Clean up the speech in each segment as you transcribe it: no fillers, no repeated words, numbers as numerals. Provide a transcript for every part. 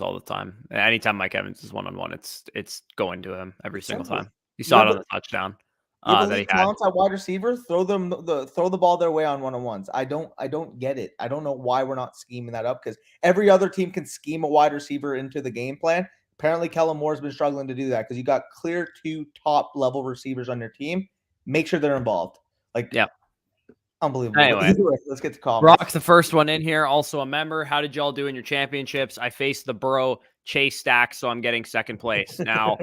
all the time. Anytime Mike Evans is one-on-one, it's going to him every single Simple. time. You saw it on the touchdown that he had. Talents at wide receiver, throw the ball their way on one-on-ones. I don't get it. I don't know why we're not scheming that up, because every other team can scheme a wide receiver into the game plan. Apparently, Kellen Moore's been struggling to do that, because you got clear 2 top-level receivers on your team. Make sure they're involved. Yeah. Unbelievable. Anyway, let's get to comments. Brock's the first one in here, also a member. How did y'all do in your championships? I faced the Burrow Chase stack, so I'm getting second place. Now,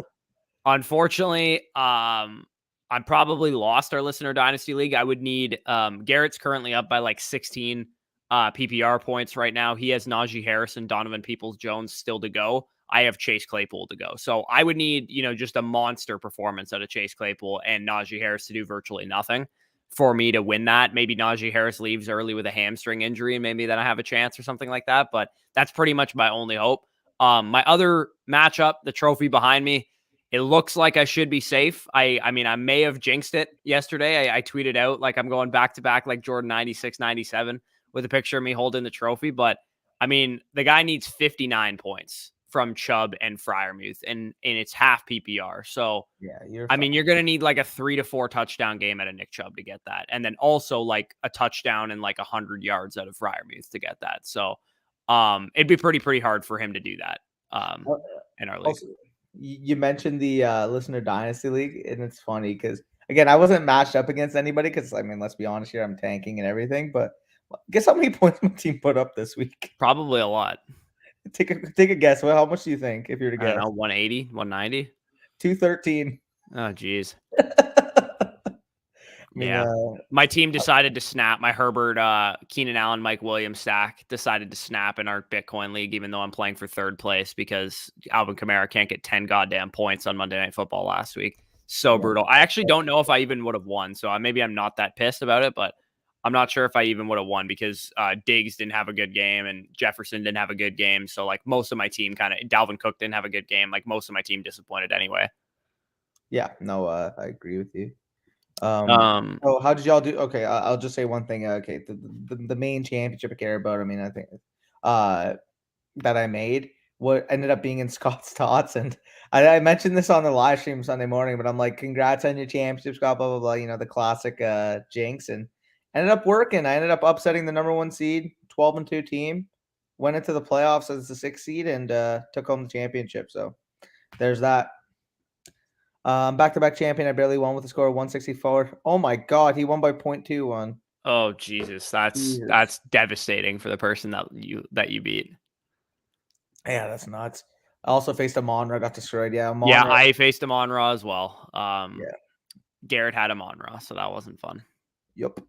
unfortunately, I probably lost our listener dynasty league. I would need Garrett's currently up by like 16 PPR points right now. He has Najee Harris and Donovan Peoples-Jones still to go. I have Chase Claypool to go. So I would need, just a monster performance out of Chase Claypool and Najee Harris to do virtually nothing for me to win that. Maybe Najee Harris leaves early with a hamstring injury, and maybe then I have a chance or something like that. But that's pretty much my only hope. My other matchup, the trophy behind me, it looks like I should be safe. I mean, I may have jinxed it yesterday. I tweeted out like I'm going back to back like Jordan 96, 97 with a picture of me holding the trophy. But I mean, the guy needs 59 points from Chubb and Freiermuth, and it's half PPR. So, yeah, you're going to need like a 3 to 4 touchdown game out of Nick Chubb to get that. And then also like a touchdown and like 100 yards out of Freiermuth to get that. So, it'd be pretty hard for him to do that in our league. Also, you mentioned the listener dynasty league, and it's funny because, again, I wasn't matched up against anybody because, I mean, let's be honest here, I'm tanking and everything. But guess how many points my team put up this week? Probably a lot. Take a guess. Well, how much do you think if you're to guess? I don't know, 180, 190? 213. Oh, geez. I mean, yeah. My team decided to snap. My Herbert, Keenan Allen, Mike Williams stack decided to snap in our Bitcoin league, even though I'm playing for third place because Alvin Kamara can't get 10 goddamn points on Monday Night Football last week. So brutal. I actually don't know if I even would have won. So maybe I'm not that pissed about it, but I'm not sure if I even would have won because Diggs didn't have a good game and Jefferson didn't have a good game. So like most of my team Dalvin Cook didn't have a good game. Like most of my team disappointed anyway. Yeah, no, I agree with you. So how did y'all do? Okay, I'll just say one thing. Okay, the main championship I care about, I mean, I think that I made, what ended up being in Scott's Tots, and I mentioned this on the live stream Sunday morning, but I'm like, congrats on your championship, Scott, blah blah blah, the classic jinx, and ended up working. I ended up upsetting the number 1 seed, 12-2 team, went into the playoffs as the 6th seed, and took home the championship. So there's that. Back-to-back champion. I barely won with a score of 164. Oh my God, he won by 0.21. Oh Jesus, that's devastating for the person that you beat. Yeah, that's nuts. I also faced Amon-Ra, got destroyed. Yeah, yeah, I faced Amon-Ra as well. Yeah, Garrett had Amon-Ra, so that wasn't fun. Yep.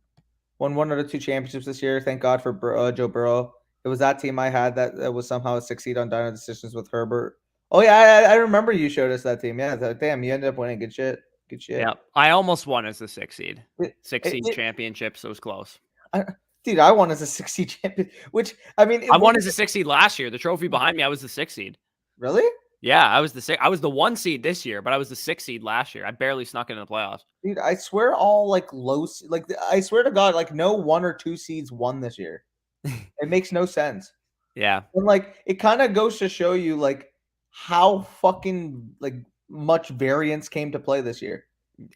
Won 1 out of 2 championships this year. Thank God for Joe Burrow. It was that team I had that was somehow a 6th seed on Dino Decisions with Herbert. Oh yeah, I remember you showed us that team. Yeah, damn, you ended up winning. Good shit. Yeah, I almost won as the 6th seed. 6th seed championship, so it was close. Dude, I won as a 6th seed champion. Which I mean, I won as a 6th seed last year. The trophy behind me, I was the 6th seed. Really? Yeah, I was the 1 seed this year, but I was the 6th seed last year. I barely snuck into the playoffs. Dude, I swear all like I swear to God, like no 1 or 2 seeds won this year. It makes no sense. Yeah. And like it kind of goes to show you like how fucking like much variance came to play this year.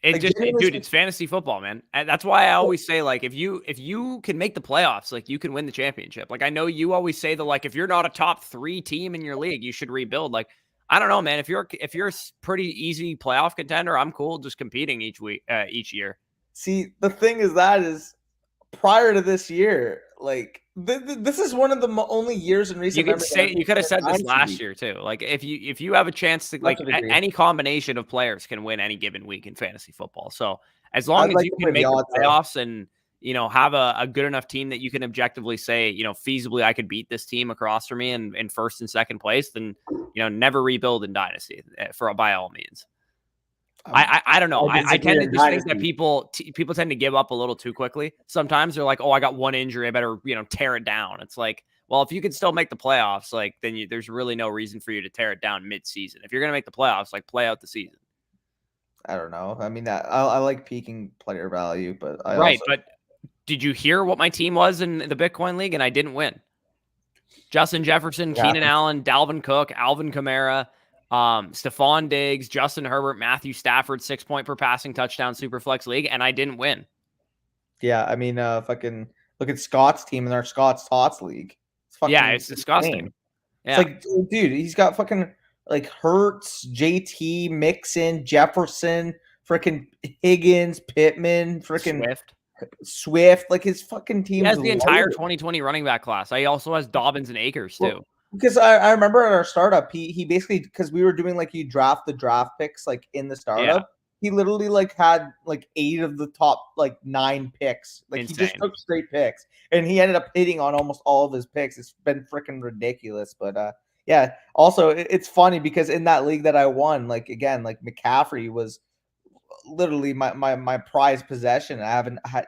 Dude, it's fantasy football, man. And that's why I always say, like, if you can make the playoffs, like, you can win the championship. Like, I know you always say that, like, if you're not a top 3 team in your league, you should rebuild. Like, I don't know, man. If you're a pretty easy playoff contender, I'm cool just competing each year. See, the thing is prior to this year, like this is one of the only years in recent memory. You could have said this last year too. Like if you have a chance to, like, any combination of players can win any given week in fantasy football. So as long as you can make the playoffs and have a good enough team that you can objectively say, feasibly I could beat this team across from me in first and second place, then never rebuild in Dynasty by all means. I don't know. I tend to just think that people tend to give up a little too quickly. Sometimes they're like, oh, I got 1 injury, I better tear it down. It's like, well, if you can still make the playoffs, like then there's really no reason for you to tear it down mid-season. If you're gonna make the playoffs, like play out the season. I don't know. I mean, I like peaking player value, but but did you hear what my team was in the Bitcoin league? And I didn't win. Justin Jefferson, Keenan Allen, Dalvin Cook, Alvin Kamara, Stephon Diggs, Justin Herbert, Matthew Stafford, 6-point per passing touchdown Superflex League, and I didn't win. Yeah, I mean, fucking look at Scott's team in our Scott's Tots League. It's fucking it's disgusting. Yeah. It's like, dude, he's got fucking like Hurts, JT, Mixon, Jefferson, freaking Higgins, Pittman, freaking Swift. Like his fucking team. He has the entire 2020 running back class. He also has Dobbins and Akers too. Well, because I remember at our startup, he basically, because we were doing like you draft the draft picks like in the startup. Yeah. He literally like had like 8 of the top like 9 picks. Like Insane. He just took straight picks, and he ended up hitting on almost all of his picks. It's been freaking ridiculous. But yeah. Also, it's funny because in that league that I won, like again, like McCaffrey was literally my prized possession. I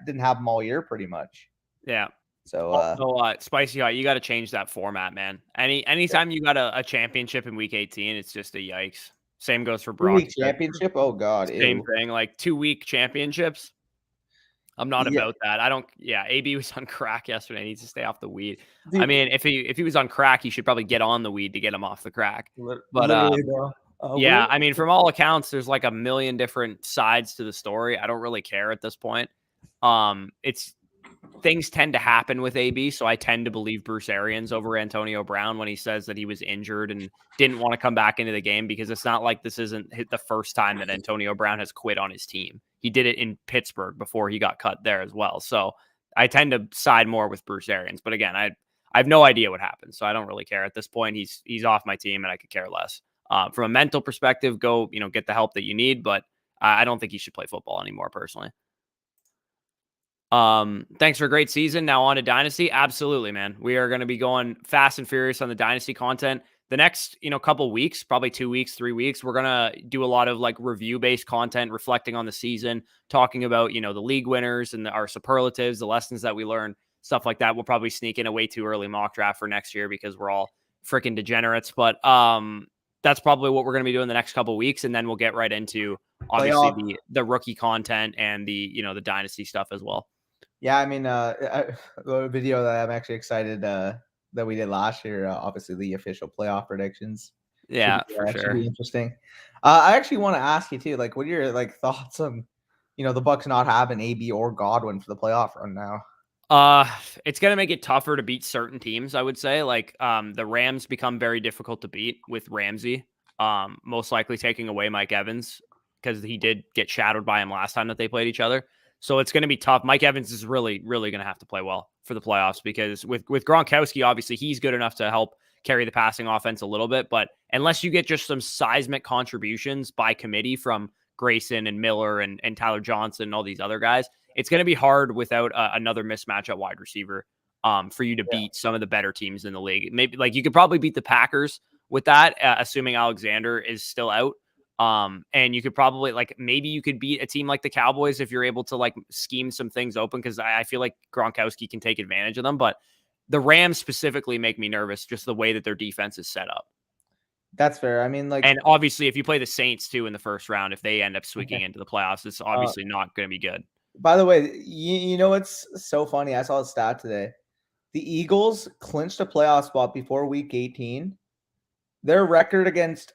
didn't have him all year pretty much. Yeah. So Spicy Hot, you got to change that format, man. Anytime you got a championship in week 18, it's just a yikes. Same goes for Brock. 2-week championship? Oh God. Same thing. Like 2-week championships. I'm not about that. I don't. Yeah, AB was on crack yesterday. He needs to stay off the weed. Dude, I mean, if he was on crack, he should probably get on the weed to get him off the crack. But yeah, I mean, from all accounts, there's like a million different sides to the story. I don't really care at this point. Things tend to happen with AB, so I tend to believe Bruce Arians over Antonio Brown when he says that he was injured and didn't want to come back into the game, because it's not like this isn't the first time that Antonio Brown has quit on his team. He did it in Pittsburgh before he got cut there as well. So I tend to side more with Bruce Arians. But again, I have no idea what happened, so I don't really care at this point. He's off my team, and I could care less. From a mental perspective, go get the help that you need, but I don't think he should play football anymore personally. Thanks for a great season. Now on to Dynasty. Absolutely, man. We are going to be going fast and furious on the Dynasty content. The next, couple weeks, probably 2 weeks, 3 weeks, we're going to do a lot of like review-based content, reflecting on the season, talking about, the league winners and our superlatives, the lessons that we learned, stuff like that. We'll probably sneak in a way too early mock draft for next year because we're all freaking degenerates. But that's probably what we're going to be doing the next couple weeks. And then we'll get right into obviously the rookie content and the Dynasty stuff as well. Yeah, I mean, the video that I'm actually excited that we did last year, obviously the official playoff predictions. Yeah, for sure. Should be interesting. I actually want to ask you too, like, what are your thoughts on, the Bucs not having AB or Godwin for the playoff run now? It's gonna make it tougher to beat certain teams. I would say, like, the Rams become very difficult to beat with Ramsey. Most likely taking away Mike Evans because he did get shadowed by him last time that they played each other. So it's going to be tough. Mike Evans is really, really going to have to play well for the playoffs because with Gronkowski, obviously he's good enough to help carry the passing offense a little bit. But unless you get just some seismic contributions by committee from Grayson and Miller and Tyler Johnson and all these other guys, it's going to be hard without another mismatch at wide receiver for you to beat some of the better teams in the league. Maybe like you could probably beat the Packers with that, assuming Alexander is still out. And you could probably maybe you could beat a team like the Cowboys if you're able to scheme some things open, because I feel like Gronkowski can take advantage of them. But the Rams specifically make me nervous, just the way that their defense is set up. That's fair. I mean, and obviously if you play the Saints too in the first round, if they end up squeaking into the playoffs, it's obviously not going to be good. By the way, you know what's so funny? I saw a stat today. The Eagles clinched a playoff spot before week 18. Their record against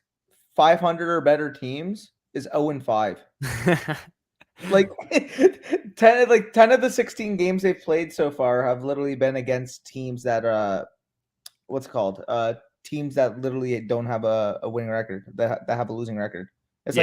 500 or better teams is 0-5. 10 of the 16 games they've played so far have literally been against teams that teams that literally don't have a winning record, that have a losing record. It's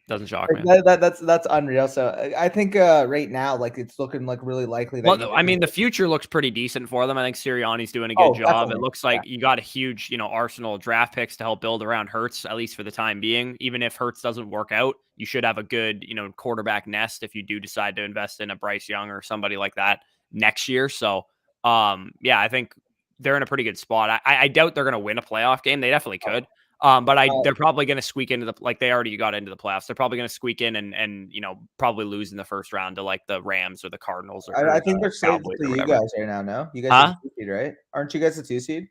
doesn't shock me. That's unreal. So I think right now, it's looking really likely. Well, I mean, the future looks pretty decent for them. I think Sirianni's doing a good job. Definitely. It looks like you got a huge, arsenal of draft picks to help build around Hurts, at least for the time being. Even if Hurts doesn't work out, you should have a good, quarterback nest if you do decide to invest in a Bryce Young or somebody like that next year. So, I think they're in a pretty good spot. I doubt they're going to win a playoff game. They definitely could. But they're probably going to squeak into they already got into the playoffs. They're probably going to squeak in and probably lose in the first round to the Rams or the Cardinals. I think they're safe to you guys right now. No, you guys are the 2 seed, right? Aren't you guys the 2 seed?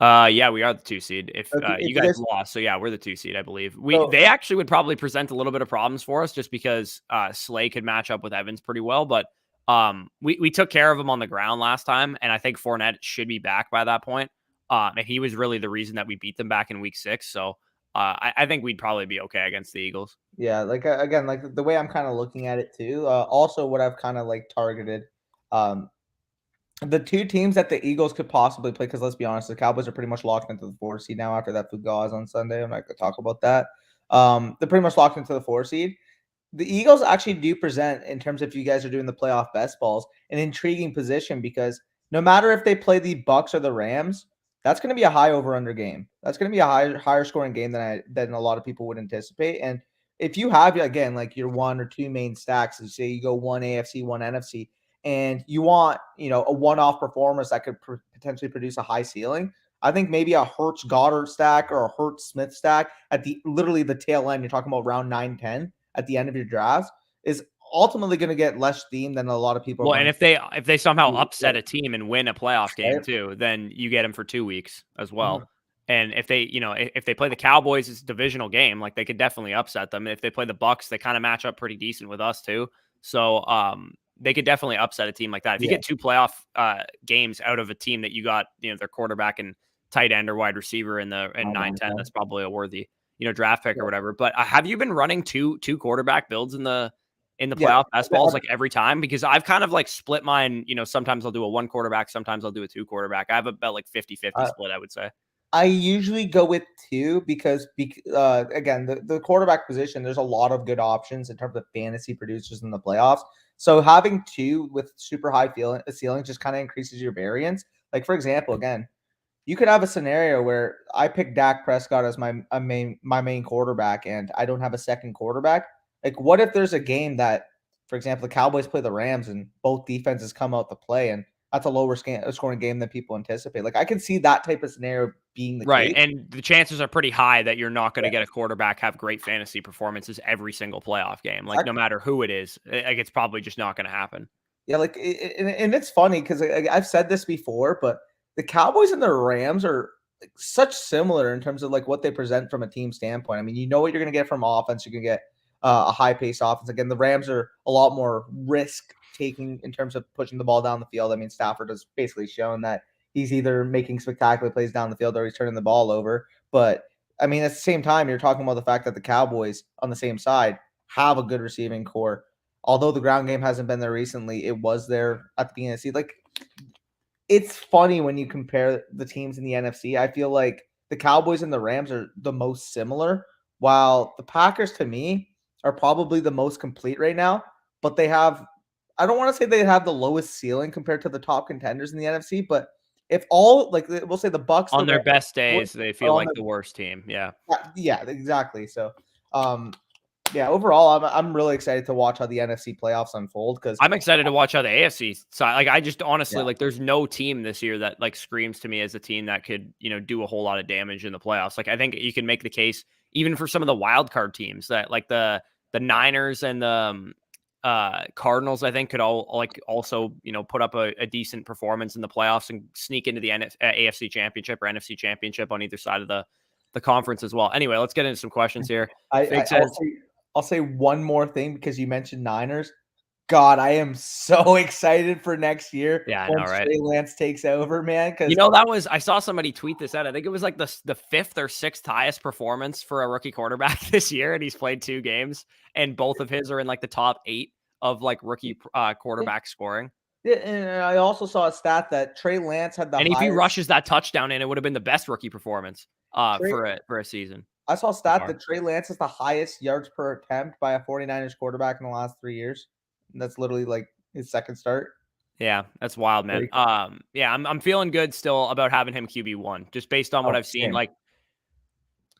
Yeah, we are the 2 seed. If you guys lost, so yeah, we're the 2 seed, I believe. They actually would probably present a little bit of problems for us just because Slay could match up with Evans pretty well. But we took care of him on the ground last time, and I think Fournette should be back by that point. And he was really the reason that we beat them back in week 6. So I think we'd probably be okay against the Eagles. Yeah, like again, like the way I'm kind of looking at it too. Also, what I've kind of like targeted, the two teams that the Eagles could possibly play. Because let's be honest, the Cowboys are pretty much locked into the 4 seed now after that Fugaz on Sunday. I'm not going to talk about that. They're pretty much locked into the 4 seed. The Eagles actually do present, in terms of if you guys are doing the playoff best balls, an intriguing position because no matter if they play the Bucs or the Rams, that's going to be a high over/under game. That's going to be a higher scoring game than a lot of people would anticipate. And if you have, again, like your 1 or 2 main stacks, so say you go 1 AFC, 1 NFC, and you want, a one-off performance that could potentially produce a high ceiling, I think maybe a Hurts Goddard stack or a Hurts Smith stack at literally the tail end, you're talking about round 9, 10 at the end of your drafts, is ultimately going to get less steam than a lot of people. Well, and if they somehow upset a team and win a playoff game too, then you get them for 2 weeks as well. Mm-hmm. And if they, if they play the Cowboys, it's a divisional game, like they could definitely upset them. If they play the Bucs, they kind of match up pretty decent with us too. So they could definitely upset a team like that. If you get 2 playoff games out of a team that you got, their quarterback and tight end or wide receiver in 9-10, that's probably a worthy, draft pick or whatever. But have you been running two quarterback builds in the playoff best balls like every time? Because I've kind of like split mine, sometimes I'll do a 1 quarterback, sometimes I'll do a 2 quarterback. I have about like 50-50 split, I would say. I usually go with 2 because again, the quarterback position, there's a lot of good options in terms of fantasy producers in the playoffs. So having 2 with super high ceiling just kind of increases your variance. Like, for example, again, you could have a scenario where I pick Dak Prescott as my main quarterback and I don't have a second quarterback. Like, what if there's a game that, for example, the Cowboys play the Rams and both defenses come out to play, and that's a lower scoring game than people anticipate. Like, I can see that type of scenario being the right. case. And the chances are pretty high that you're not going to get a quarterback have great fantasy performances every single playoff game. Like, no matter who it is, like, it's probably just not going to happen. Yeah, like, and it's funny because I've said this before, but the Cowboys and the Rams are like such similar in terms of like what they present from a team standpoint. I mean, you know what you're going to get from offense. You're going to get a high-paced offense. Again, the Rams are a lot more risk-taking in terms of pushing the ball down the field. I mean, Stafford has basically shown that he's either making spectacular plays down the field or he's turning the ball over. But, I mean, at the same time, you're talking about the fact that the Cowboys on the same side have a good receiving core. Although the ground game hasn't been there recently, it was there at the beginning of the season. Like, it's funny when you compare the teams in the NFC. I feel like the Cowboys and the Rams are the most similar, while the Packers, to me, are probably the most complete right now. But they have, I don't want to say they have the lowest ceiling compared to the top contenders in the NFC, but if all, like, we'll say the Bucs on their best days, they feel like the worst team. Yeah. Yeah, exactly. So, yeah, overall, I'm really excited to watch how the NFC playoffs unfold because I'm excited to watch how the AFC side. Like, I just honestly like, there's no team this year that like screams to me as a team that could, do a whole lot of damage in the playoffs. Like, I think you can make the case even for some of the wild card teams that like the Niners and the Cardinals, I think could also, put up a decent performance in the playoffs and sneak into the AFC championship or NFC championship on either side of the conference as well. Anyway, let's get into some questions here. I'll say one more thing because you mentioned Niners. God, I am so excited for next year. Yeah, I know, right? Trey Lance takes over, man. Because I saw somebody tweet this out. I think it was like the 5th or 6th highest performance for a rookie quarterback this year, and he's played 2 games, and both of his are in like the top 8 of like rookie quarterback scoring. Yeah, and I also saw a stat that Trey Lance had the highest. And if he rushes that touchdown in, it would have been the best rookie performance for a season. I saw a stat that Trey Lance is the highest yards per attempt by a 49ers quarterback in the last 3 years. And that's literally like his second start. Yeah, that's wild, man. Yeah, I'm feeling good still about having him QB1, just based on what I've seen. Like,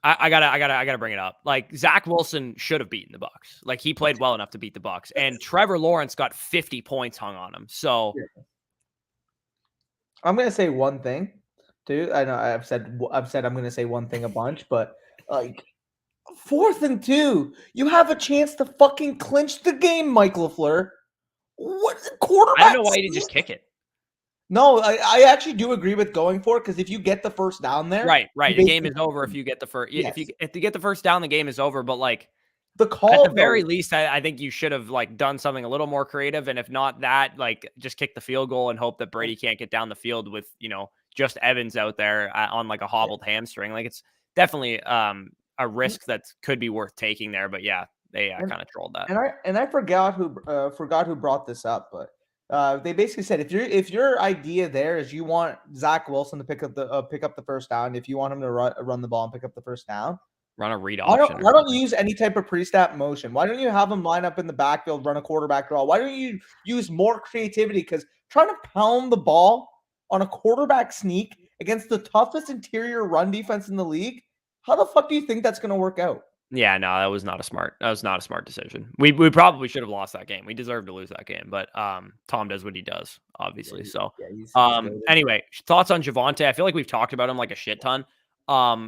I gotta bring it up. Like, Zach Wilson should have beaten the Bucs. Like, he played well enough to beat the Bucs, and Trevor Lawrence got 50 points hung on him. So, I'm gonna say one thing, too. I know I've said I'm gonna say one thing a bunch, but like, 4th and 2, you have a chance to fucking clinch the game, Mike LaFleur. What quarterback? I don't know why you didn't just kick it. No, I actually do agree with going for it because if you get the first down there, right, the game is over if you get the first. Yes. If you get the first down, the game is over. But like, the call, at the very least, I think you should have like done something a little more creative. And if not that, like, just kick the field goal and hope that Brady can't get down the field with just Evans out there on like a hobbled hamstring. Like it's definitely a risk that could be worth taking there. But yeah, they kind of trolled that. And I forgot who brought this up, but they basically said if your idea there is you want Zach Wilson to pick up the first down, if you want him to run the ball and pick up the first down, run a read option. Why don't you use any type of pre-snap motion? Why don't you have him line up in the backfield, run a quarterback draw? Why don't you use more creativity? Because trying to pound the ball on a quarterback sneak against the toughest interior run defense in the league, how the fuck do you think that's going to work out? Yeah, no, that was not a smart decision. We probably should have lost that game. We deserved to lose that game, but Tom does what he does, obviously. He's anyway, thoughts on Javonte? I feel like we've talked about him like a shit ton.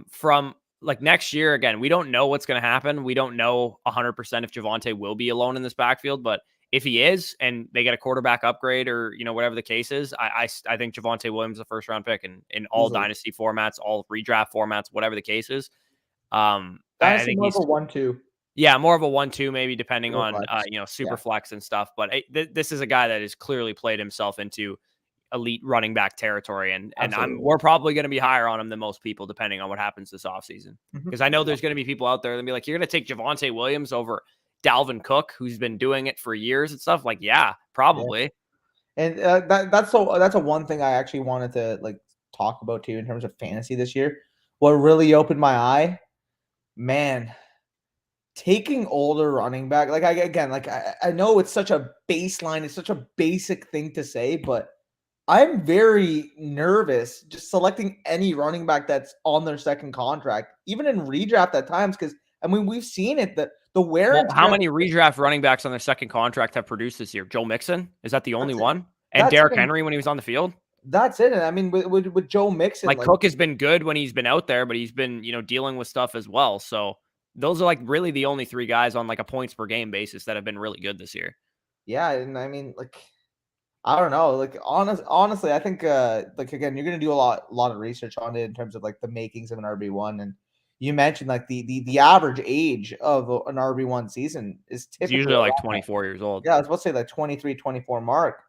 From like next year, again, we don't know what's going to happen. We don't know 100% if Javonte will be alone in this backfield, but if he is, and they get a quarterback upgrade or whatever the case is, I think Javonte Williams is a first round pick in all dynasty formats, all redraft formats, whatever the case is. I think more of a 1-2. Yeah, more of a 1-2 maybe, depending on super flex and stuff. But this is a guy that has clearly played himself into elite running back territory, and we're probably going to be higher on him than most people, depending on what happens this offseason. Because I know there's going to be people out there that be like, "You're going to take Javonte Williams over Dalvin Cook, who's been doing it for years and stuff." Like, yeah, probably. Yeah. And that's a one thing I actually wanted to like talk about too in terms of fantasy this year. What really opened my eye. Man, taking older running back, like I know it's such a baseline, it's such a basic thing to say, but I'm very nervous just selecting any running back that's on their second contract, even in redraft at times, because I mean we've seen it that the wear. How many redraft running backs on their second contract have produced this year? Joe Mixon, is that the only one? And Derrick Henry when he was on the field. That's it. And I mean, with Joe Mixon, like Cook has been good when he's been out there, but he's been, dealing with stuff as well. So those are like really the only three guys on like a points per game basis that have been really good this year. Yeah. And I mean, like, I don't know, like honestly, I think, like, again, you're going to do a lot of research on it in terms of like the makings of an RB1. And you mentioned like the average age of an RB1 season is typically usually like 24 years old. Yeah. I was supposed to say like 23, 24 mark.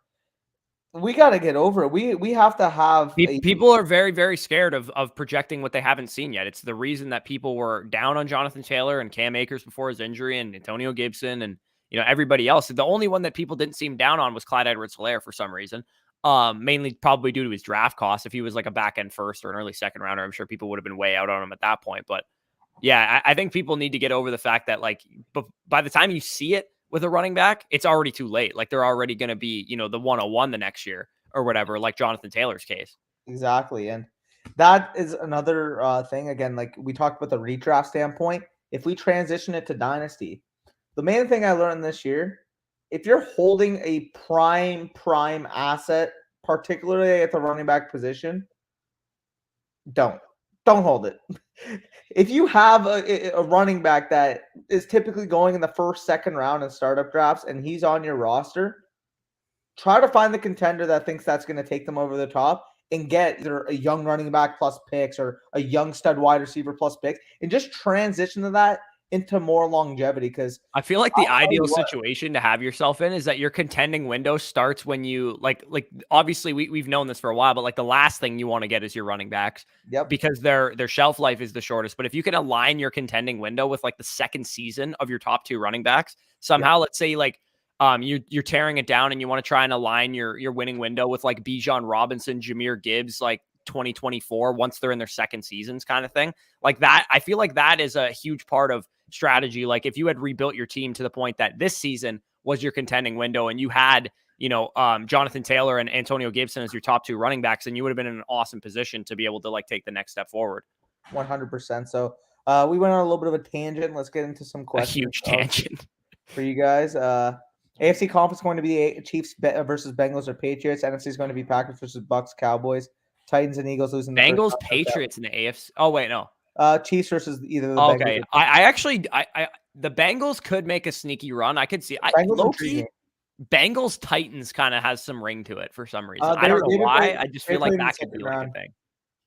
We got to get over it. We have to have people are very, very scared of projecting what they haven't seen yet. It's the reason that people were down on Jonathan Taylor and Cam Akers before his injury and Antonio Gibson and everybody else. The only one that people didn't seem down on was Clyde Edwards-Helaire for some reason. Mainly probably due to his draft cost. If he was like a back end first or an early second rounder, I'm sure people would have been way out on him at that point. But yeah, I think people need to get over the fact that like by the time you see it with a running back, it's already too late. Like they're already going to be, the 101 the next year or whatever, like Jonathan Taylor's case. Exactly. And that is another thing. Again, like we talked about the redraft standpoint, if we transition it to Dynasty, the main thing I learned this year, if you're holding a prime asset, particularly at the running back position, don't hold it. If you have a running back that is typically going in the first, second round in startup drafts and he's on your roster, try to find the contender that thinks that's going to take them over the top and get either a young running back plus picks or a young stud wide receiver plus picks and just transition to that into more longevity. Because I feel like the ideal situation to have yourself in is that your contending window starts when you like obviously we've known this for a while, but like the last thing you want to get is your running backs. Yep. Because their shelf life is the shortest. But if you can align your contending window with like the second season of your top two running backs, somehow, let's say like you're tearing it down and you want to try and align your winning window with like Bijan Robinson, Jahmyr Gibbs, like 2024, once they're in their second seasons kind of thing. Like that, I feel like that is a huge part of strategy. Like if you had rebuilt your team to the point that this season was your contending window and you had, Jonathan Taylor and Antonio Gibson as your top two running backs, and you would have been in an awesome position to be able to like take the next step forward. 100%. So we went on a little bit of a tangent. Let's get into some questions. A huge tangent for you guys. AFC conference going to be Chiefs versus Bengals or Patriots. NFC is going to be Packers versus Bucs, Cowboys, Titans and Eagles losing. Bengals, Patriots in the AFC. Oh wait, no. Chiefs versus either the Bengals. Okay, I actually the Bengals could make a sneaky run. I could see. Bengals Titans kind of has some ring to it for some reason. I don't know why. I just feel like that could be like a thing.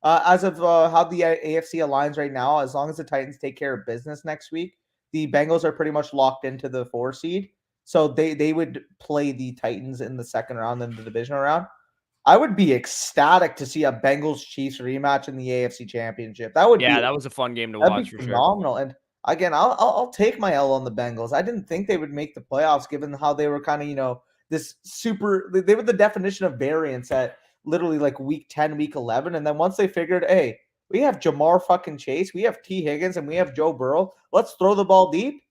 As of how the AFC aligns right now, as long as the Titans take care of business next week, the Bengals are pretty much locked into the 4 seed. So they would play the Titans in the second round in the divisional round. I would be ecstatic to see a Bengals Chiefs rematch in the AFC Championship. That would that was a fun game to that'd watch be for sure. phenomenal. And again, I'll take my L on the Bengals. I didn't think they would make the playoffs, given how they were kind of this super. They were the definition of variance at literally like week 10, week 11, and then once they figured, hey, we have Jamar fucking Chase, we have T Higgins, and we have Joe Burrow. Let's throw the ball deep.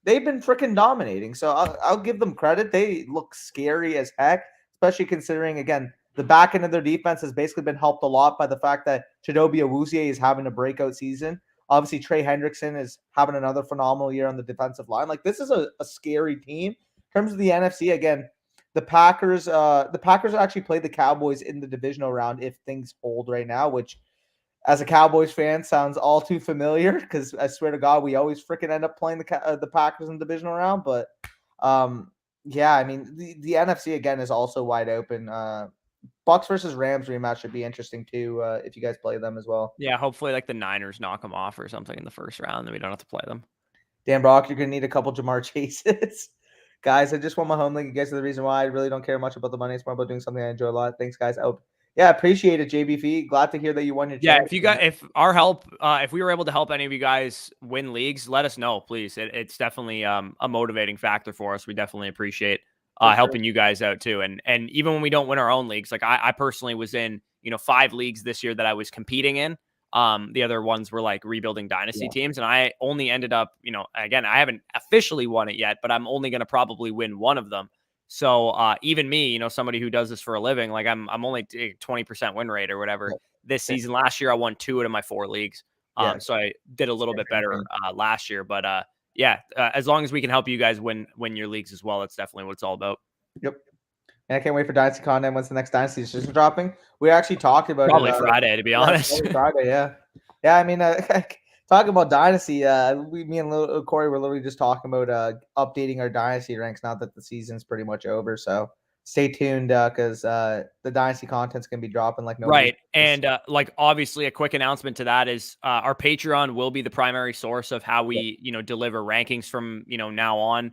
They've been freaking dominating. So I'll give them credit. They look scary as heck, especially considering, again, the back end of their defense has basically been helped a lot by the fact that Chidobe Awuzie is having a breakout season. Obviously, Trey Hendrickson is having another phenomenal year on the defensive line. Like, this is a scary team. In terms of the NFC, again, the Packers actually played the Cowboys in the divisional round if things hold right now, which as a Cowboys fan sounds all too familiar because I swear to God, we always freaking end up playing the Packers in the divisional round. But yeah, I mean the NFC again is also wide open. Bucs versus Rams rematch should be interesting too if you guys play them as well. Yeah, hopefully like the Niners knock them off or something in the first round, then we don't have to play them. Dan Brock, you're gonna need a couple Jamar Chases. Guys, I just won my home league. You guys are the reason why I really don't care much about the money. It's more about doing something I enjoy a lot. Thanks, guys. Yeah, appreciate it, JBV. Glad to hear that you won your championship. If our help, if we were able to help any of you guys win leagues, let us know, please. It's definitely a motivating factor for us. We definitely appreciate helping you guys out too. And even when we don't win our own leagues, like I personally was in 5 leagues this year that I was competing in. The other ones were like rebuilding dynasty teams, and I only ended up, again, I haven't officially won it yet, but I'm only going to probably win one of them. So even me, somebody who does this for a living, like I'm only 20% win rate or whatever this season. Last year, I won 2 out of my 4 leagues. So I did a little bit better last year, but as long as we can help you guys win your leagues as well, that's definitely what it's all about. Yep. And I can't wait for Dynasty content once the next Dynasty is dropping. We actually talked about probably Friday, to be honest. Friday, yeah. Yeah, I mean, talking about Dynasty, me and Corey were literally just talking about updating our Dynasty ranks now that the season's pretty much over. So stay tuned because the Dynasty content's going to be dropping like nobody. Right. And like obviously a quick announcement to that is our Patreon will be the primary source of how we, deliver rankings from, now on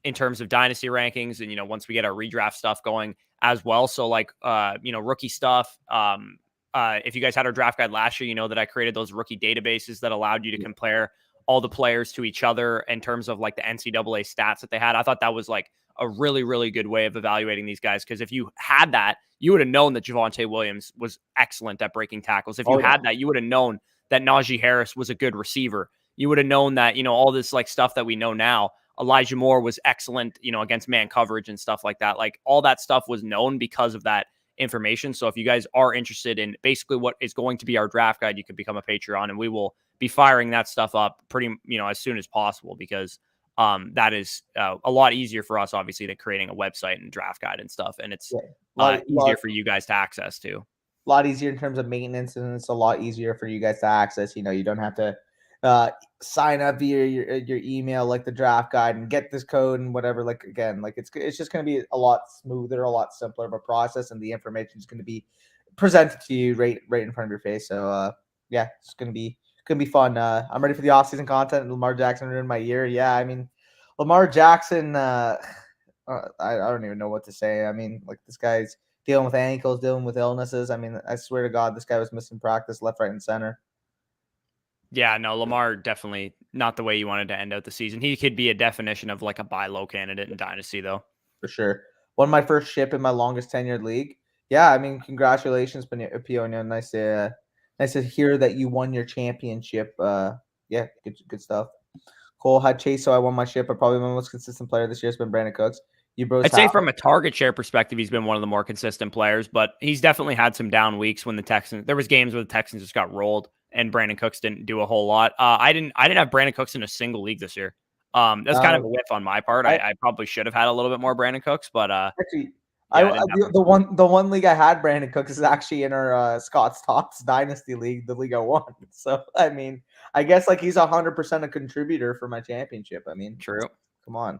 in terms of Dynasty rankings and, once we get our redraft stuff going as well. So like, rookie stuff. If you guys had our draft guide last year, you know that I created those rookie databases that allowed you to compare all the players to each other in terms of like the NCAA stats that they had. I thought that was like a really, really good way of evaluating these guys. Because if you had that, you would have known that Javonte Williams was excellent at breaking tackles. If you had that, you would have known that Najee Harris was a good receiver. You would have known that, all this like stuff that we know now. Elijah Moore was excellent, against man coverage and stuff like that. Like all that stuff was known because of that information. So if you guys are interested in basically what is going to be our draft guide, you can become a Patreon, and we will be firing that stuff up pretty, as soon as possible, because that is a lot easier for us, obviously, than creating a website and draft guide and stuff. And it's easier for you guys to access too. A lot easier in terms of maintenance, and it's a lot easier for you guys to access. You don't have to sign up via your email like the draft guide and get this code and whatever. Like again, like it's just going to be a lot smoother, a lot simpler of a process, and the information is going to be presented to you right in front of your face. So yeah, it's going to be fun. I'm ready for the offseason content. Lamar Jackson ruined my year. Yeah, I mean, Lamar Jackson. I don't even know what to say. I mean, like this guy's dealing with ankles, dealing with illnesses. I mean, I swear to God, this guy was missing practice left, right, and center. Yeah, no, Lamar definitely not the way you wanted to end out the season. He could be a definition of like a buy low candidate in Dynasty, though. For sure. Won my first ship in my longest tenured league. Yeah, I mean, congratulations, Pionio. Nice to hear that you won your championship. Yeah, good stuff. Cole had Chase, so I won my ship. But probably my most consistent player this year has been Brandon Cooks. I'd say from a target share perspective, he's been one of the more consistent players, but he's definitely had some down weeks when there was games where the Texans just got rolled and Brandon Cooks didn't do a whole lot. I didn't have Brandon Cooks in a single league this year. That's kind of a whiff on my part. I probably should have had a little bit more Brandon Cooks, but actually, the one league I had Brandon Cooks is actually in our Scott's Tots Dynasty League, the league I won. So I mean, I guess like he's 100% a contributor for my championship. I mean, true. Come on.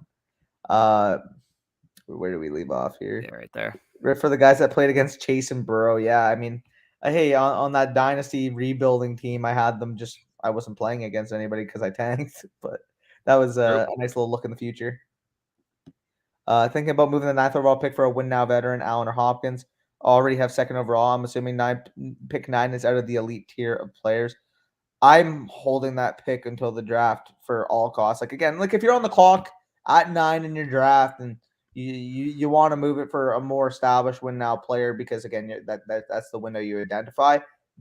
Where do we leave off here? Yeah, right there. For the guys that played against Chase and Burrow, yeah. I mean, hey, on that Dynasty rebuilding team, I wasn't playing against anybody because I tanked, but that was a nice little look in the future. Thinking about moving the 9th overall pick for a win now veteran, Allen or Hopkins. already have second overall. I'm assuming pick 9 is out of the elite tier of players. I'm holding that pick until the draft for all costs. Like again, like if you're on the clock at 9 in your draft and you want to move it for a more established win now player because again that's the window you identify.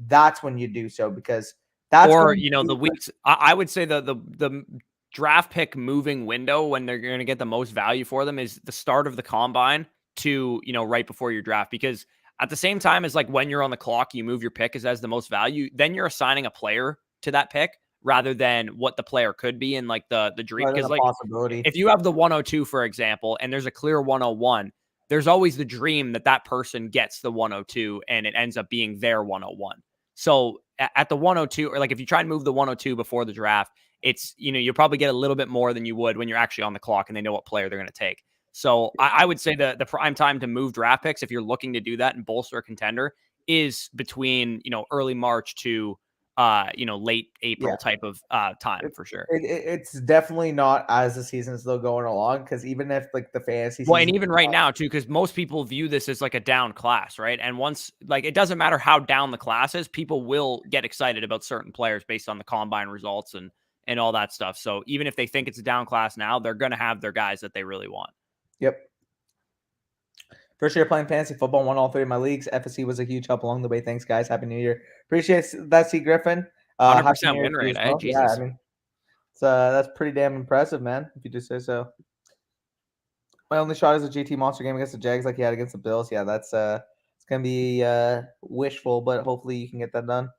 That's when you do so because that's or the weeks. I would say the draft pick moving window when they're going to get the most value for them is the start of the combine to right before your draft, because at the same time as like when you're on the clock, you move your pick as the most value. Then you're assigning a player to that pick rather than what the player could be in like the dream. Because like possibility. If you have the 102, for example, and there's a clear 101, there's always the dream that person gets the 102 and it ends up being their 101. So at the 102, or like if you try and move the 102 before the draft, it's, you'll probably get a little bit more than you would when you're actually on the clock and they know what player they're going to take. So I would say the prime time to move draft picks, if you're looking to do that and bolster a contender, is between, early March to, late April type of time for sure. It's definitely not as the season's still going along, because even if like the fantasy season, and even right now too, because most people view this as like a down class, right? And once, like, it doesn't matter how down the class is, people will get excited about certain players based on the combine results and all that stuff. So even if they think it's a down class now, they're going to have their guys that they really want. Yep. First year playing fantasy football, won all 3 of my leagues. FSE was a huge help along the way. Thanks, guys. Happy New Year. Appreciate that, C. Griffin. 100% win rate, well. Jesus. Yeah, I mean, that's pretty damn impressive, man, if you do say so. My only shot is a GT monster game against the Jags like he had against the Bills. Yeah, that's it's going to be wishful, but hopefully you can get that done.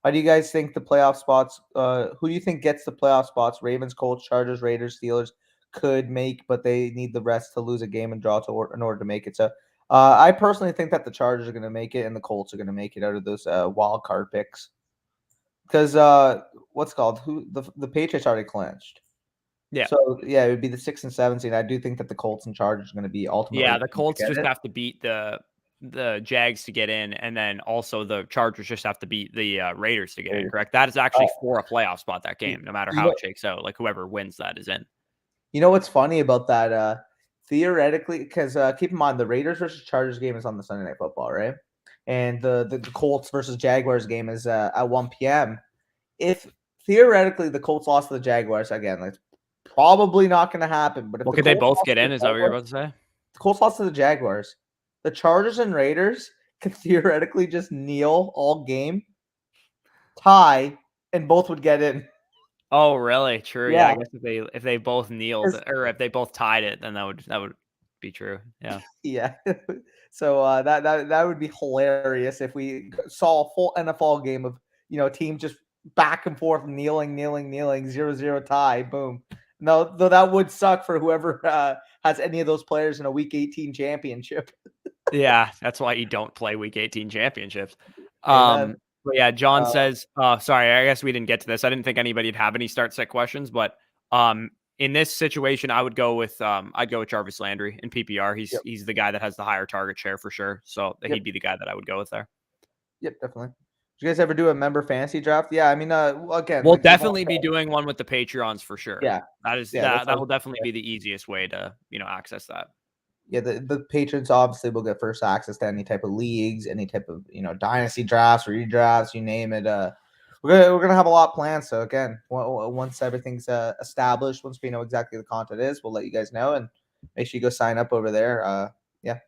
How do you guys think the playoff spots, who do you think gets the playoff spots? Ravens, Colts, Chargers, Raiders, Steelers could make, but they need the rest to lose a game and draw in order to make it. So I personally think that the Chargers are going to make it and the Colts are going to make it out of those wild card picks. Because the Patriots already clinched. Yeah. So yeah, it would be the 6 and 7 seed. I do think that the Colts and Chargers are going to be ultimately. Yeah, the Colts just have to beat the Jags to get in, and then also the Chargers just have to beat the Raiders to get in. Correct? That is actually for a playoff spot, that game, no matter how it shakes out. Like whoever wins that is in. You know what's funny about that? Theoretically, because keep in mind the Raiders versus Chargers game is on the Sunday Night Football, right? And the Colts versus Jaguars game is at 1 p.m. If theoretically the Colts lost to the Jaguars, again, that's probably not going to happen. But if could they both get in? Is that what you're about to say? The Colts lost to the Jaguars. The Chargers and Raiders could theoretically just kneel all game, tie, and both would get in. Oh, really? True. Yeah, I guess if they both kneeled or if they both tied it, then that would be true. Yeah. Yeah. So that would be hilarious if we saw a full NFL game of teams just back and forth, kneeling, 0-0 tie, boom. No, though that would suck for whoever has any of those players in a Week 18 championship. Yeah, that's why you don't play Week 18 championships. But yeah, John says, sorry, I guess we didn't get to this. I didn't think anybody'd have any start set questions, but in this situation, I'd go with Jarvis Landry in PPR. He's the guy that has the higher target share for sure. So he'd be the guy that I would go with there. Yep, definitely. Did you guys ever do a member fantasy draft? Yeah, I mean, again, we'll definitely be doing one with the Patreons for sure. Yeah, that will definitely be the easiest way to access that. Yeah, the patrons obviously will get first access to any type of leagues, any type of dynasty drafts, redrafts, you name it. We're gonna have a lot planned. So again, once everything's established, once we know exactly the content is, we'll let you guys know, and make sure you go sign up over there. Yeah,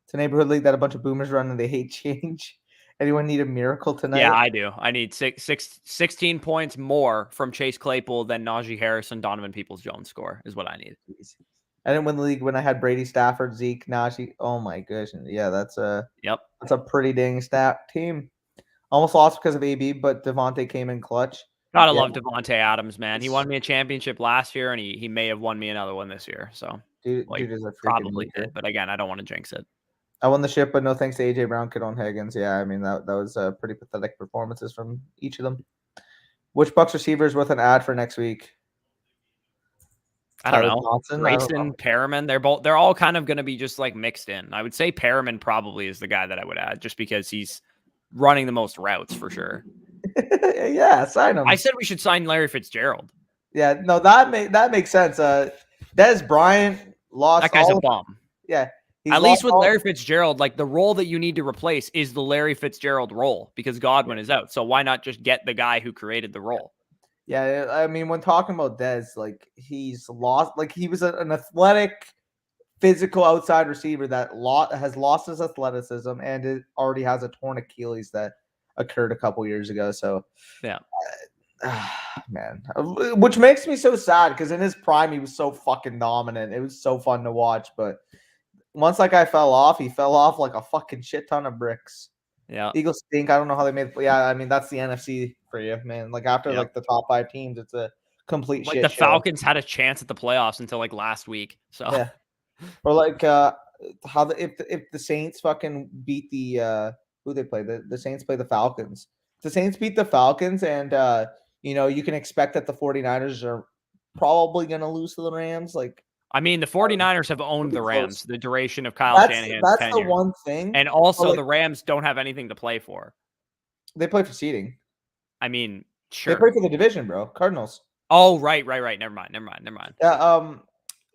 it's a neighborhood league that a bunch of boomers run, and they hate change. Anyone need a miracle tonight? Yeah, I do. I need 16 points more from Chase Claypool than Najee Harris and Donovan Peoples-Jones score is what I need. I didn't win the league when I had Brady, Stafford, Zeke, Najee. Oh my goodness. Yeah, that's a pretty dang stat team. Almost lost because of AB, but Devontae came in clutch. Gotta love Devontae Adams, man. He won me a championship last year, and he may have won me another one this year. So dude is a probably did, but again, I don't want to jinx it. I won the ship, but no thanks to AJ Brown, Kadon Higgins. Yeah, I mean that was pretty pathetic performances from each of them. Which Bucs receivers with an ad for next week? I don't know. Grayson, Perriman, they're all kind of going to be just like mixed in. I would say Perriman probably is the guy that I would add just because he's running the most routes for sure. Yeah, sign him. I said we should sign Larry Fitzgerald. Yeah, no, that makes sense. Dez Bryant lost. That guy's a bum. Yeah, At least with Larry Fitzgerald, like the role that you need to replace is the Larry Fitzgerald role because Godwin is out. So why not just get the guy who created the role? Yeah, I mean, when talking about Dez, like he's lost, like he was an athletic, physical outside receiver that has lost his athleticism and it already has a torn Achilles that occurred a couple years ago. So yeah, man, which makes me so sad because in his prime he was so fucking dominant. It was so fun to watch, but once that guy fell off, he fell off like a fucking shit ton of bricks. Yeah, Eagles stink. I don't know how they made. Yeah, I mean that's the NFC for you, man. Like after like the top 5 teams, it's a complete shit. The show. Falcons had a chance at the playoffs until like last week. So yeah, or like if the Saints fucking beat the who they play the Saints play the Falcons. The Saints beat the Falcons, and you can expect that the 49ers are probably gonna lose to the Rams. Like I mean, the 49ers have owned the Rams the duration of Kyle Shanahan's that's tenure. the one thing. And also the Rams don't have anything to play for. They play for seeding. I mean, sure. They play for the division, bro. Cardinals. Oh, right. Never mind. Yeah,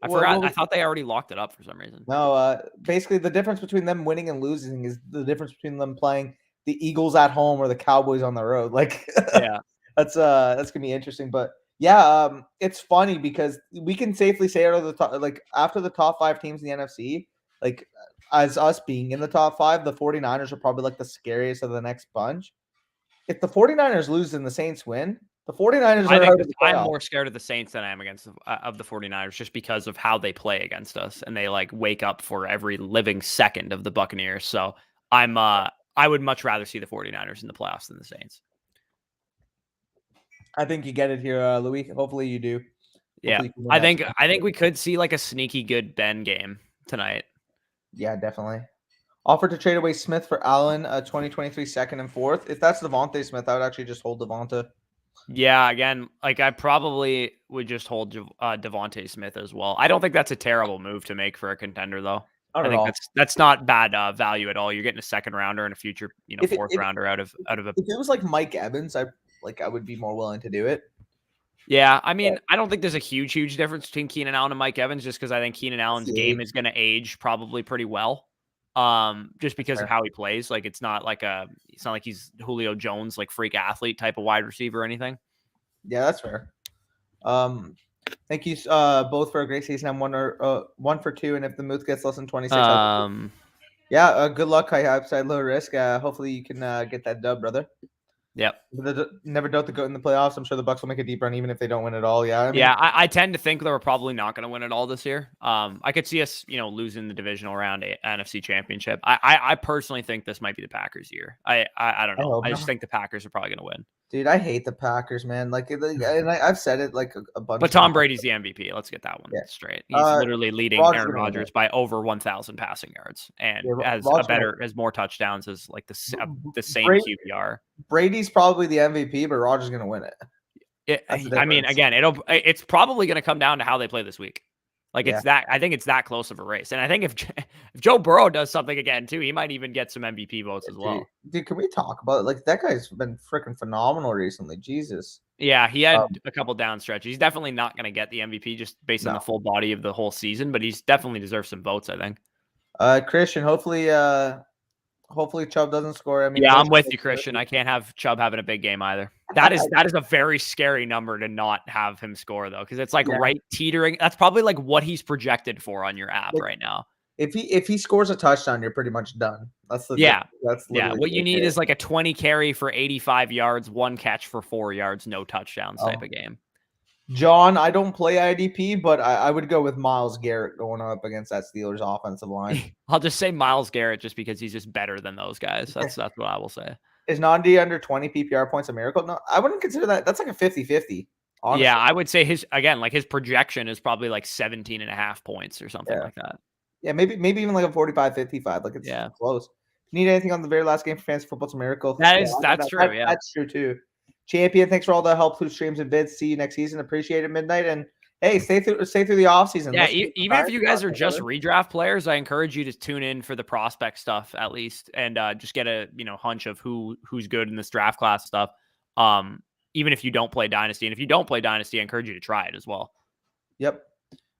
I forgot. I thought they already locked it up for some reason. No, basically the difference between them winning and losing is the difference between them playing the Eagles at home or the Cowboys on the road. Like yeah. That's gonna be interesting. But yeah, it's funny because we can safely say out of the top, like after the top 5 teams in the NFC, like as us being in the top 5, the 49ers are probably like the scariest of the next bunch. If the 49ers lose and the Saints win, the 49ers are out of the playoffs. I'm more scared of the Saints than I am against of the 49ers just because of how they play against us and they like wake up for every living second of the Buccaneers. So I would much rather see the 49ers in the playoffs than the Saints. I think you get it here, Louis. Hopefully you do. Hopefully I think we could see like a sneaky good Ben game tonight. Yeah, definitely. Offered to trade away Smith for Allen, 2023 second and fourth. If that's Devontae Smith, I would actually just hold Devonta. Yeah, again, like I probably would just hold Devontae Smith as well. I don't think that's a terrible move to make for a contender, though. I think that's not bad value at all. You're getting a second rounder and a future, fourth rounder out of a. If it was like Mike Evans, I would be more willing to do it. Yeah, I mean, I don't think there's a huge difference between Keenan Allen and Mike Evans, just because I think Keenan Allen's game is going to age probably pretty well. Just because of how he plays. Like it's not like he's Julio Jones, like freak athlete type of wide receiver or anything. Yeah, that's fair. Thank you both for a great season. I'm 1 for 2, and if the Muth gets less than 26, good luck. High upside, low risk. Hopefully you can get that dub, brother. Yep. Never doubt the goat in the playoffs. I'm sure the Bucs will make a deep run even if they don't win at all. Yeah. I tend to think that we're probably not going to win it all this year. I could see us, losing the divisional round NFC Championship. I personally think this might be the Packers' year. I don't know. I just think the Packers are probably going to win. Dude, I hate the Packers, man. Like, and I've said it like a bunch. But Tom Brady's the MVP. Let's get that one straight. He's literally leading Aaron Rodgers by over 1,000 passing yards, and has more touchdowns as like the same QBR. Brady's probably the MVP, but Rodgers going to win it. I mean, again, it's probably going to come down to how they play this week. Like I think it's that close of a race. And I think if Joe Burrow does something again too, he might even get some MVP votes as well. Dude, can we talk about it? Like that guy's been freaking phenomenal recently. Jesus. Yeah, he had a couple down stretches. He's definitely not going to get the MVP just based on the full body of the whole season, but he's definitely deserves some votes, I think. Christian, hopefully Chubb doesn't score. I mean, yeah, I'm with you, Christian. I can't have Chubb having a big game either. That is a very scary number to not have him score though, because it's like right teetering. That's probably like what he's projected for on your app right now. If he scores a touchdown, you're pretty much done. That's what you need is like a 20 carry for 85 yards, 1 catch for 4 yards, no touchdowns type of game. John, I don't play IDP, but I would go with Myles Garrett going up against that Steelers offensive line. I'll just say Myles Garrett just because he's just better than those guys. That's what I will say. Is Nandi under 20 PPR points a miracle? No, I wouldn't consider that. That's like a 50-50. Honestly. Yeah, I would say his projection is probably like 17.5 points or something like that. Yeah, maybe even like a 45-55. Like it's close. Need anything on the very last game for fantasy football? It's a miracle. That's true. That's true too. Champion, thanks for all the help through streams and vids. See you next season. Appreciate it, Midnight. And hey, stay through the off season. Yeah, even if you guys are just redraft players, I encourage you to tune in for the prospect stuff at least, and just get a hunch of who's good in this draft class stuff. Even if you don't play Dynasty, and if you don't play Dynasty, I encourage you to try it as well. Yep.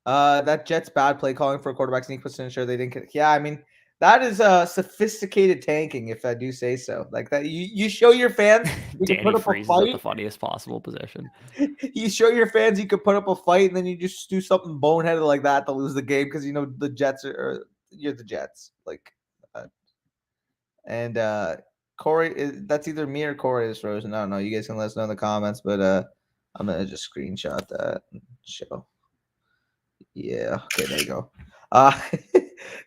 That Jets bad play calling for a quarterback sneak was to ensure they didn't get. Yeah, I mean that is sophisticated tanking, if I do say so. Like that, you show your fans you can Danny put up a freezes at the fight. funniest possible position. You show your fans you could put up a fight, and then you just do something boneheaded like that to lose the game because you know the Jets are you're the Jets. Like, and Corey, that's either me or Corey is frozen. I don't know. You guys can let us know in the comments, but I'm gonna just screenshot that and show. Yeah. Okay. There you go.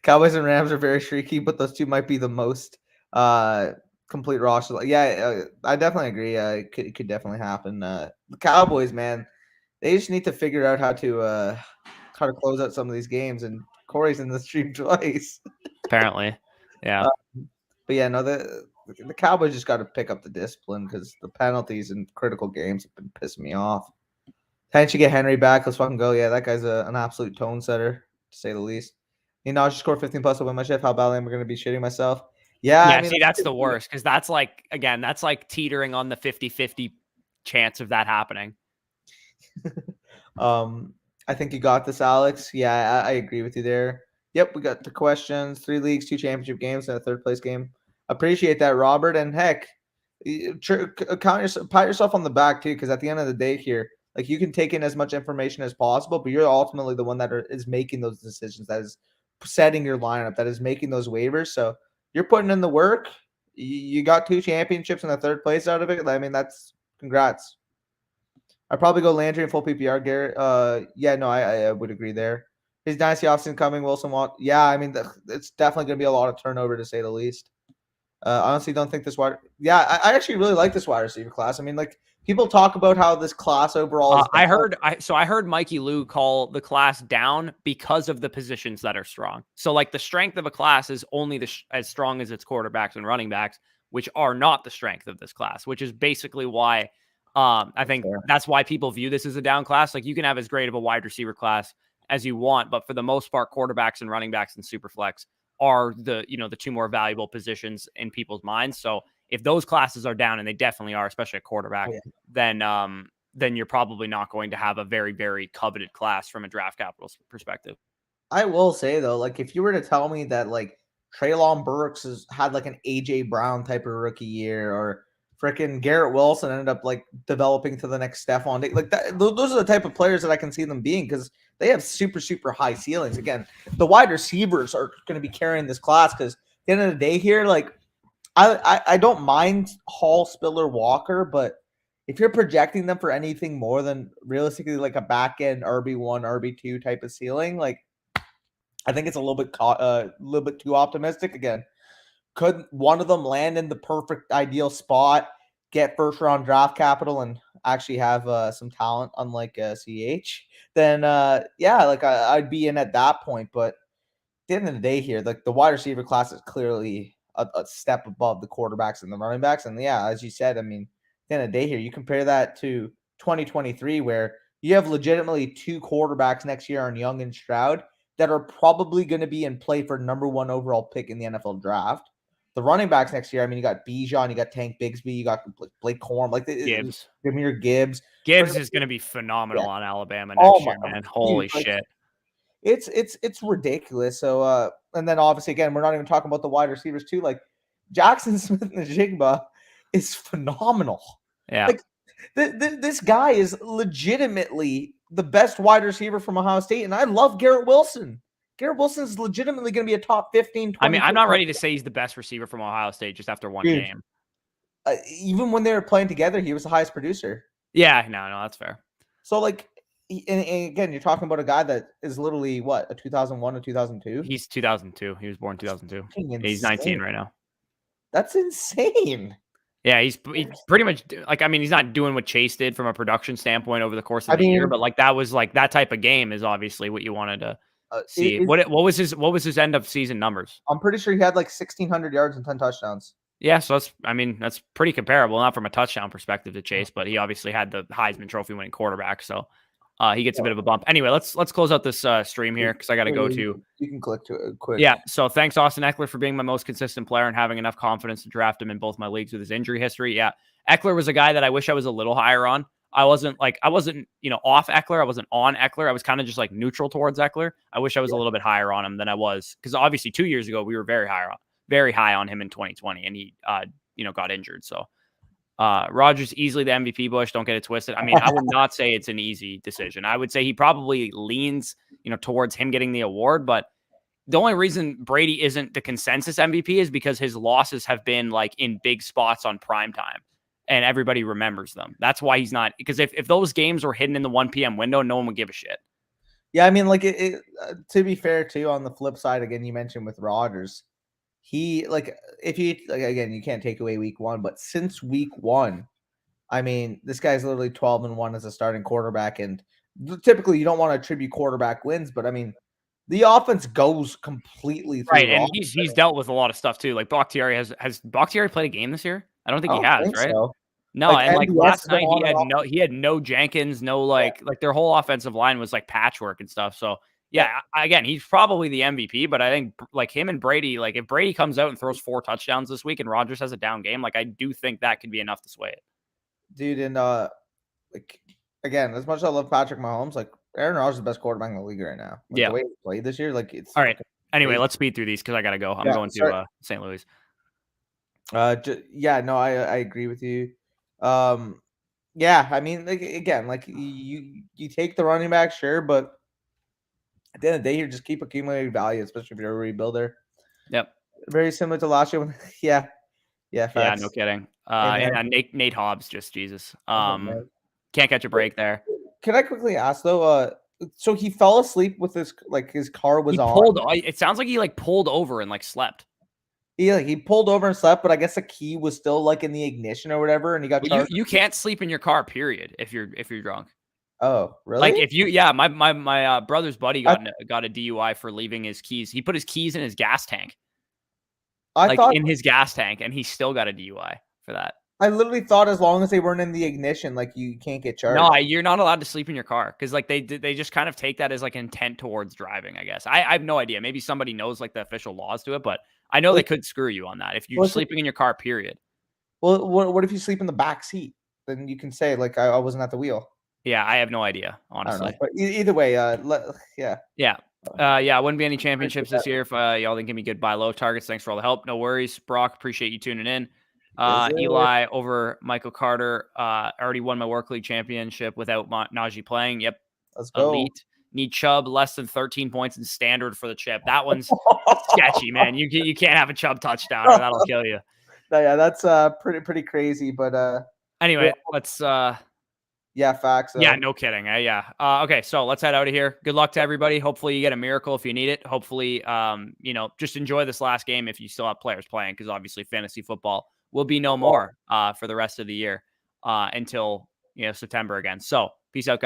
Cowboys and Rams are very streaky, but those two might be the most complete roster. Yeah, I definitely agree. It could definitely happen. The Cowboys, man, they just need to figure out how to close out some of these games. And Corey's in the stream twice. Apparently, yeah. But yeah, no, the Cowboys just got to pick up the discipline because the penalties in critical games have been pissing me off. Can't you get Henry back? Let's fucking go. Yeah, that guy's an absolute tone setter, to say the least. You know, I just scored 15 plus to win my shift. How badly am I going to be shitting myself? Yeah, Yeah, I mean, see, that's the worst because that's like, again, that's like teetering on the 50-50 chance of that happening. I think you got this, Alex. Yeah, I agree with you there. Yep, we got the questions, 3 leagues, 2 championship games, and a third place game. Appreciate that, Robert. And heck, pat yourself on the back too, because at the end of the day here, like you can take in as much information as possible, but you're ultimately the one that is making those decisions, that is setting your lineup, that is making those waivers. So you're putting in the work. You got 2 championships and a third place out of it. I mean, that's congrats. I'd probably go Landry and full PPR, Garrett. Yeah, no, I would agree there. His Dynasty offseason coming, Wilson Watt. Yeah, I mean, it's definitely going to be a lot of turnover, to say the least. Honestly, don't think this wide. Yeah, I actually really like this wide receiver class. I mean, like people talk about how this class overall is. I heard Mikey Lou call the class down because of the positions that are strong. So like the strength of a class is only as strong as its quarterbacks and running backs, which are not the strength of this class, which is basically why I think that's why people view this as a down class. Like you can have as great of a wide receiver class as you want, but for the most part, quarterbacks and running backs and super flex are the 2 more valuable positions in people's minds. So if those classes are down, and they definitely are, especially a quarterback, then you're probably not going to have a very, very coveted class from a draft capital perspective. I will say though, like if you were to tell me that like Treylon Burks has had like an AJ Brown type of rookie year, or freaking Garrett Wilson ended up like developing to the next Stephon Diggs, like that, those are the type of players that I can see them being, because they have super, super high ceilings. Again, the wide receivers are going to be carrying this class, because at the end of the day here, like I don't mind Hall, Spiller, Walker, but if you're projecting them for anything more than realistically like a back end RB1, RB2 type of ceiling, like I think it's a little bit too optimistic. Again, could one of them land in the perfect ideal spot, get first round draft capital, and actually have some talent, unlike CH, then yeah, like I'd be in at that point. But at the end of the day here, like the wide receiver class is clearly a step above the quarterbacks and the running backs. And yeah, as you said, I mean, at the end of the day here, you compare that to 2023, where you have legitimately 2 quarterbacks next year on Young and Stroud that are probably going to be in play for #1 overall pick in the NFL draft. The running backs next year, I mean, you got Bijan, you got Tank Bigsby, you got Blake Corum, like Gibbs. Jahmyr Gibbs. Gibbs is going to be phenomenal on Alabama next year, man. Holy shit. It's ridiculous. So and then obviously again, we're not even talking about the wide receivers too. Like Jackson Smith-Njigba is phenomenal. Yeah. Like this guy is legitimately the best wide receiver from Ohio State, and I love Garrett Wilson. Garrett Wilson is legitimately going to be a top 15, 20. I mean, I'm not ready to say he's the best receiver from Ohio State just after one game. Even when they were playing together, he was the highest producer. Yeah, no, that's fair. So like, and again, you're talking about a guy that is literally what, a 2001 or 2002? He's 2002. He was born 2002. He's 19 right now. That's insane. Yeah, he's pretty much like, I mean, he's not doing what Chase did from a production standpoint over the course of the year, but like that was like that type of game is obviously what you wanted to see. What was his end of season numbers? I'm pretty sure he had like 1,600 yards and 10 touchdowns. Yeah, so that's pretty comparable, not from a touchdown perspective to Chase, but he obviously had the Heisman Trophy winning quarterback, so he gets a bit of a bump. Anyway, let's close out this stream here because I got to go to. You can click to it quick. Yeah, so thanks Austin Eckler for being my most consistent player and having enough confidence to draft him in both my leagues with his injury history. Yeah, Eckler was a guy that I wish I was a little higher on. I wasn't, off Eckler. I wasn't on Eckler. I was kind of just like neutral towards Eckler. I wish I was a little bit higher on him than I was, because obviously 2 years ago we were very high on him in 2020, and he, got injured. So Rodgers easily the MVP. Bush, don't get it twisted. I mean, I would not say it's an easy decision. I would say he probably leans, towards him getting the award, but the only reason Brady isn't the consensus MVP is because his losses have been like in big spots on prime time, and everybody remembers them. That's why he's not, because if those games were hidden in the 1 p.m. window, no one would give a shit. Yeah, I mean, like to be fair too, on the flip side, again, you mentioned with Rodgers, he if you again, you can't take away week 1, but since week 1, I mean, this guy's literally 12-1 as a starting quarterback, and typically you don't want to attribute quarterback wins, but I mean, the offense goes completely through. Right, and he's dealt with a lot of stuff too. Like Bakhtiari has Bakhtiari played a game this year? I don't think he has, right? So. No, and last night he had no Jenkins, no like their whole offensive line was like patchwork and stuff. So yeah, again, he's probably the MVP, but I think like him and Brady, like if Brady comes out and throws 4 touchdowns this week and Rodgers has a down game, like I do think that could be enough to sway it. Dude, and like again, as much as I love Patrick Mahomes, like Aaron Rodgers is the best quarterback in the league right now. Like, the way he played this year, like it's all right. Anyway, let's speed through these because I gotta go. I'm going to St. Louis. No, I agree with you. Yeah, I mean, again, like you take the running back, sure, but at the end of the day, you just keep accumulating value, especially if you're a rebuilder. Yep. Very similar to last year. Yeah, facts. Yeah, no kidding. And Nate Hobbs, just Jesus. Can't catch a break there. Can I quickly ask though? So he fell asleep with his car was on. It sounds like he pulled over and slept. He pulled over and slept, but I guess the key was still in the ignition or whatever, and he got charged. You can't sleep in your car, period, if you're drunk. Oh, really? My brother's buddy got a DUI for leaving his keys. He put his keys in his gas tank. In his gas tank, and he still got a DUI for that. I literally thought as long as they weren't in the ignition, you can't get charged. No, you're not allowed to sleep in your car because they just kind of take that as intent towards driving, I guess. I have no idea. Maybe somebody knows the official laws to it, but I know they could screw you on that if you're sleeping in your car, period. Well, what if you sleep in the back seat? Then you can say I wasn't at the wheel. Yeah, I have no idea, honestly. But either way, yeah. Yeah, wouldn't be any championships this year if y'all didn't give me good buy low targets. Thanks for all the help. No worries, Brock. Appreciate you tuning in. Eli over Michael Carter. Already won my work league championship without Najee playing. Yep. Let's go. Elite. Need Chubb less than 13 points in standard for the chip. That one's sketchy, man. You can't have a Chubb touchdown or that'll kill you. Yeah, that's pretty crazy. But anyway, let's yeah, facts. Yeah, no kidding. Okay, so let's head out of here. Good luck to everybody. Hopefully you get a miracle if you need it. Hopefully, just enjoy this last game if you still have players playing, because obviously fantasy football will be no more for the rest of the year until September again. So peace out, guys.